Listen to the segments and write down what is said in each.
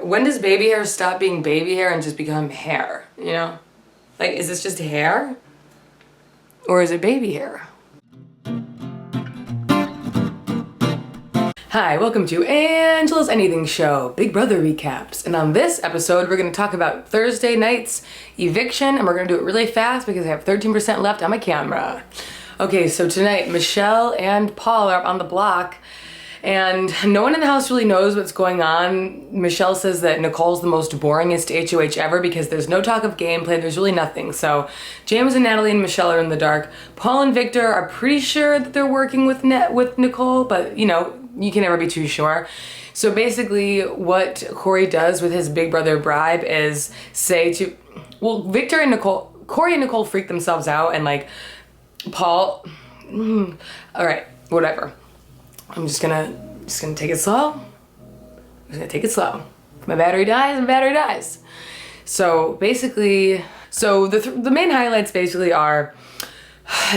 when does baby hair stop being baby hair and just become hair, you know? Like, is this just hair? Or is it baby hair? Hi, welcome to Angela's Anything Show, Big Brother recaps. And on this episode, we're going to talk about Thursday night's eviction, and we're going to do it really fast because I have 13% left on my camera. Okay, so tonight, Michelle and Paul are up on the block, and no one in the house really knows what's going on. Michelle says that Nicole's the most boringest HOH ever because there's no talk of gameplay, there's really nothing. So James and Natalie and Michelle are in the dark. Paul and Victor are pretty sure that they're working with Nicole, but you know, you can never be too sure. So basically what Corey does with his big brother bribe is say to, well, Victor and Nicole, Corey and Nicole freak themselves out, and like Paul, all right, whatever. I'm just gonna take it slow. I'm just gonna take it slow. If my battery dies, my battery dies. So basically, the main highlights basically are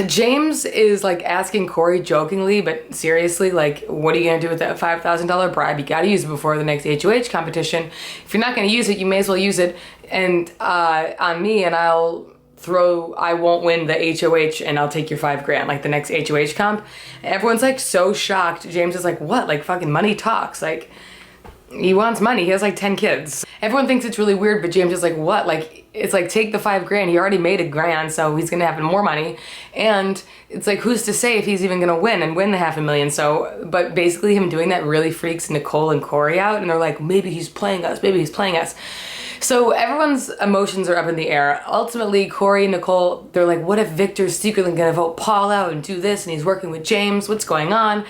James is like asking Corey jokingly, but seriously, like, what are you gonna do with that $5,000 bribe? You gotta use it before the next HOH competition. If you're not gonna use it, you may as well use it and on me, and I won't win the HOH and I'll take your $5,000, like the next HOH comp. Everyone's like so shocked. James is like, what? Like fucking money talks. Like, he wants money. He has like 10 kids. Everyone thinks it's really weird, but James is like, what? Like, it's like, take the $5,000. He already made $1,000, so he's gonna have more money. And it's like, who's to say if he's even gonna win the $500,000? So, but basically him doing that really freaks Nicole and Corey out, and they're like, maybe he's playing us, maybe he's playing us. So everyone's emotions are up in the air. Ultimately, Corey and Nicole, they're like, what if Victor's secretly gonna vote Paul out and do this, and he's working with James? What's going on?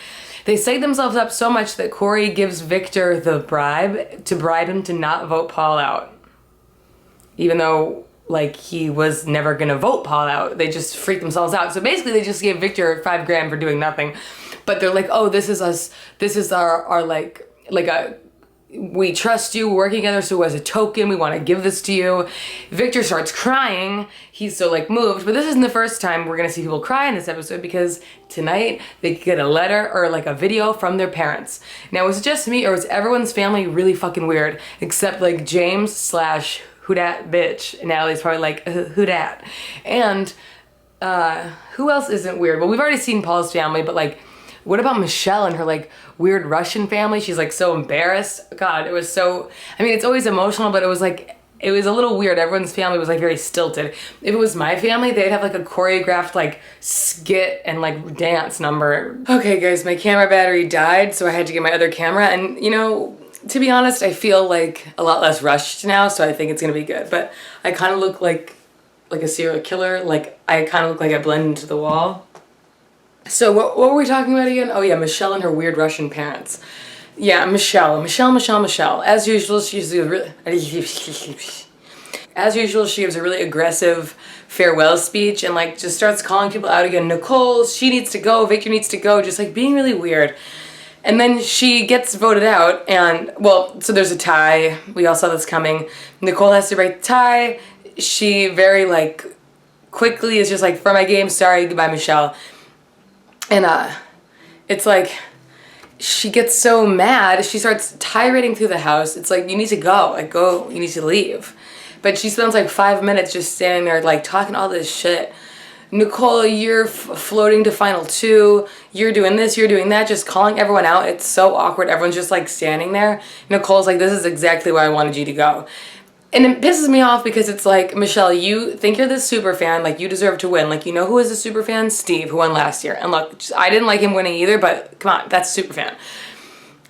They psych themselves up so much that Corey gives Victor the bribe to bribe him to not vote Paul out. Even though, like, he was never gonna vote Paul out. They just freaked themselves out. So basically, they just gave Victor $5,000 for doing nothing. But they're like, oh, this is us. This is our we trust you, we're working together, so as a token, we want to give this to you. Victor starts crying. He's so like moved, but this isn't the first time we're gonna see people cry in this episode, because tonight they get a letter or like a video from their parents. Now, was it just me, or was everyone's family really fucking weird? Except like James / who dat bitch. And Natalie's probably like, who dat? And who else isn't weird? Well, we've already seen Paul's family, but like, what about Michelle and her like weird Russian family? She's like so embarrassed. God, it was so, I mean, it's always emotional, but it was like, it was a little weird. Everyone's family was like very stilted. If it was my family, they'd have like a choreographed like skit and like dance number. Okay guys, my camera battery died, so I had to get my other camera, and you know, to be honest, I feel like a lot less rushed now, so I think it's gonna be good. But I kind of look like a serial killer. Like, I kind of look like I blend into the wall. So what were we talking about again? Oh yeah, Michelle and her weird Russian parents. Yeah, Michelle. As usual, she gives a really aggressive farewell speech, and like just starts calling people out again. Nicole, she needs to go. Victor needs to go. Just like being really weird. And then she gets voted out, and well, so there's a tie. We all saw this coming. Nicole has to break the tie. She very like quickly is just like, for my game, sorry, goodbye, Michelle. And it's like, she gets so mad, she starts tirading through the house. It's like, you need to go, like go, you need to leave. But she spends like 5 minutes just standing there like talking all this shit. Nicole, you're floating to final 2, you're doing this, you're doing that, just calling everyone out. It's so awkward, everyone's just like standing there. Nicole's like, this is exactly where I wanted you to go. And it pisses me off because it's like, Michelle, you think you're this super fan, like you deserve to win. Like, you know who is a super fan? Steve, who won last year. And look, I didn't like him winning either, but come on, that's super fan.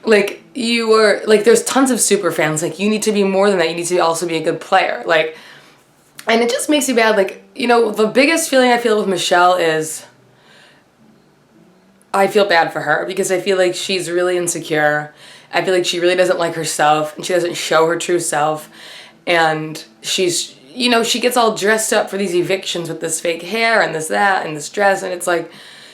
Like, you were, like, there's tons of super fans. Like, you need to be more than that. You need to also be a good player. Like, and it just makes me bad. Like, you know, the biggest feeling I feel with Michelle is I feel bad for her because I feel like she's really insecure. I feel like she really doesn't like herself, and she doesn't show her true self. And she's, you know, she gets all dressed up for these evictions with this fake hair and this, that, and this dress, and it's like,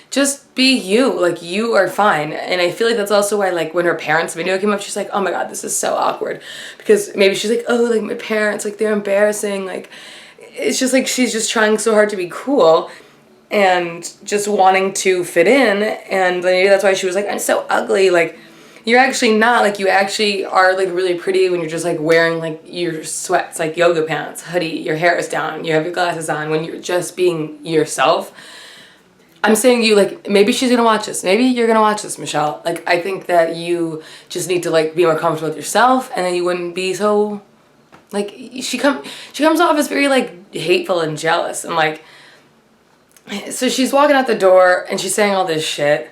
just be you, like, you are fine. And I feel like that's also why, like, when her parents' video came up, she's like, oh my god, this is so awkward, because maybe she's like, oh, like, my parents, like, they're embarrassing, like, it's just like, she's just trying so hard to be cool, and just wanting to fit in, and maybe that's why she was like, I'm so ugly, like, you're actually not. Like, you actually are, like, really pretty when you're just, like, wearing, like, your sweats, like, yoga pants, hoodie, your hair is down, you have your glasses on, when you're just being yourself. I'm saying you, like, maybe she's gonna watch this. Maybe you're gonna watch this, Michelle. Like, I think that you just need to, like, be more comfortable with yourself, and then you wouldn't be so, like, she comes off as very, like, hateful and jealous, and, like, so she's walking out the door, and she's saying all this shit.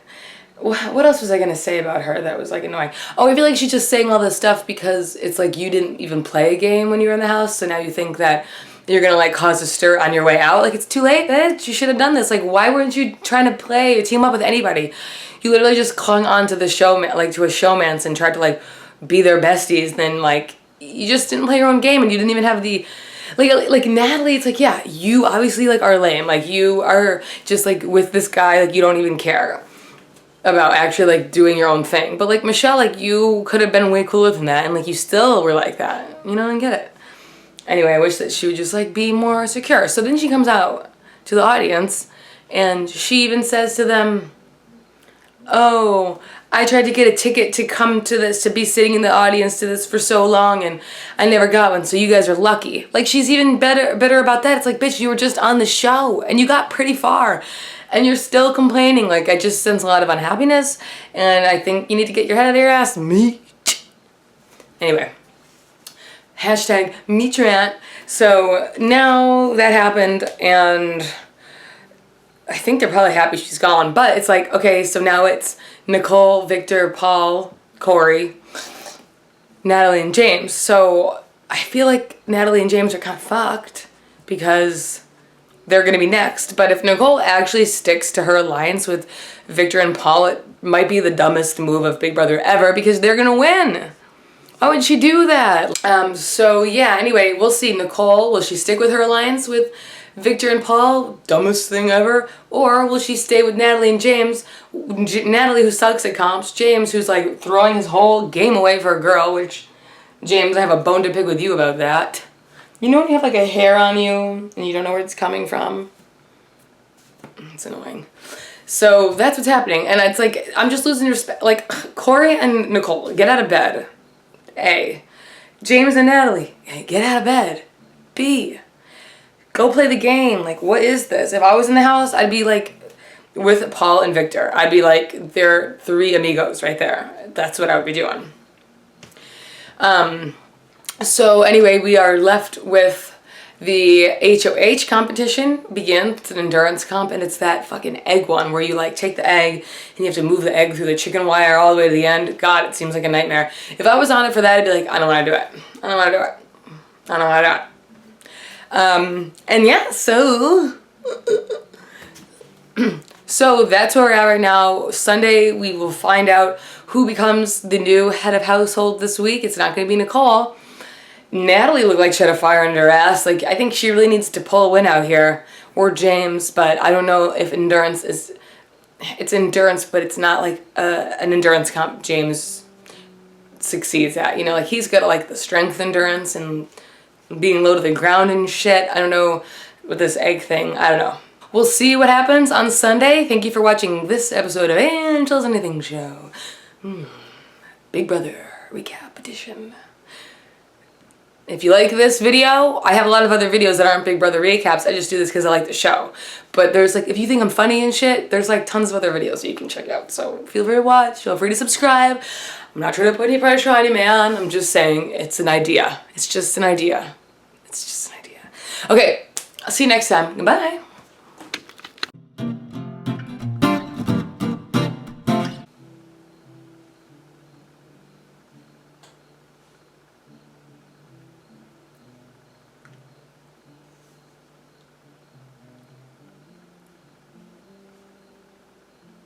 What else was I gonna say about her that was, like, annoying? Oh, I feel like she's just saying all this stuff because it's, like, you didn't even play a game when you were in the house, so now you think that you're gonna, like, cause a stir on your way out. Like, it's too late, bitch. You should have done this. Like, why weren't you trying to play or team up with anybody? You literally just clung on to the showman, like, to a showmance and tried to, like, be their besties. Then, like, you just didn't play your own game, and you didn't even have the, like Natalie, it's like, yeah, you obviously, like, are lame. Like, you are just, like, with this guy, like, you don't even care about actually, like, doing your own thing. But, like, Michelle, like, you could have been way cooler than that, and, like, you still were like that. You know, I get it. Anyway, I wish that she would just, like, be more secure. So then she comes out to the audience, and she even says to them, oh, I tried to get a ticket to come to this, to be sitting in the audience to this for so long, and I never got one, so you guys are lucky. Like, she's even bitter about that. It's like, bitch, you were just on the show, and you got pretty far, and you're still complaining. Like, I just sense a lot of unhappiness, and I think you need to get your head out of your ass. Me. Anyway. Hashtag meet your aunt. So now that happened, and I think they're probably happy she's gone, but it's like, okay, so now it's Nicole, Victor, Paul, Corey, Natalie, and James. So I feel like Natalie and James are kind of fucked because they're gonna be next. But if Nicole actually sticks to her alliance with Victor and Paul, it might be the dumbest move of Big Brother ever because they're gonna win. Why would she do that? So yeah, anyway, we'll see. Nicole, will she stick with her alliance with Victor and Paul? Dumbest thing ever. Or will she stay with Natalie and James? Natalie, who sucks at comps. James, who's, like, throwing his whole game away for a girl, which, James, I have a bone to pick with you about that. You know when you have, like, a hair on you and you don't know where it's coming from? It's annoying. So that's what's happening. And it's like, I'm just losing respect. Like, Corey and Nicole, get out of bed. A. James and Natalie, hey, get out of bed. B. Go play the game. Like, what is this? If I was in the house, I'd be, like, with Paul and Victor. I'd be like, they're three amigos right there. That's what I would be doing. So anyway, we are left with the HOH competition begins. It's an endurance comp, and it's that fucking egg one where you, like, take the egg and you have to move the egg through the chicken wire all the way to the end. God, it seems like a nightmare. If I was on it for that, I'd be like, I don't want to do it. I don't want to do it. I don't want to do it. And yeah, so that's where we're at right now. Sunday, we will find out who becomes the new head of household this week. It's not going to be Nicole. Natalie looked like she had a fire under her ass. Like, I think she really needs to pull a win out here. Or James, but I don't know if endurance is... It's endurance, but it's not, like, an endurance comp James succeeds at. You know, like, he's got, like, the strength endurance and being low to the ground and shit. I don't know with this egg thing. I don't know. We'll see what happens on Sunday. Thank you for watching this episode of Angel's Anything Show. Big Brother Recap Edition. If you like this video, I have a lot of other videos that aren't Big Brother recaps. I just do this because I like the show. But there's, like, if you think I'm funny and shit, there's, like, tons of other videos that you can check out. So feel free to watch. Feel free to subscribe. I'm not trying to put any pressure on you, man. I'm just saying it's an idea. It's just an idea. It's just an idea. Okay, I'll see you next time. Goodbye.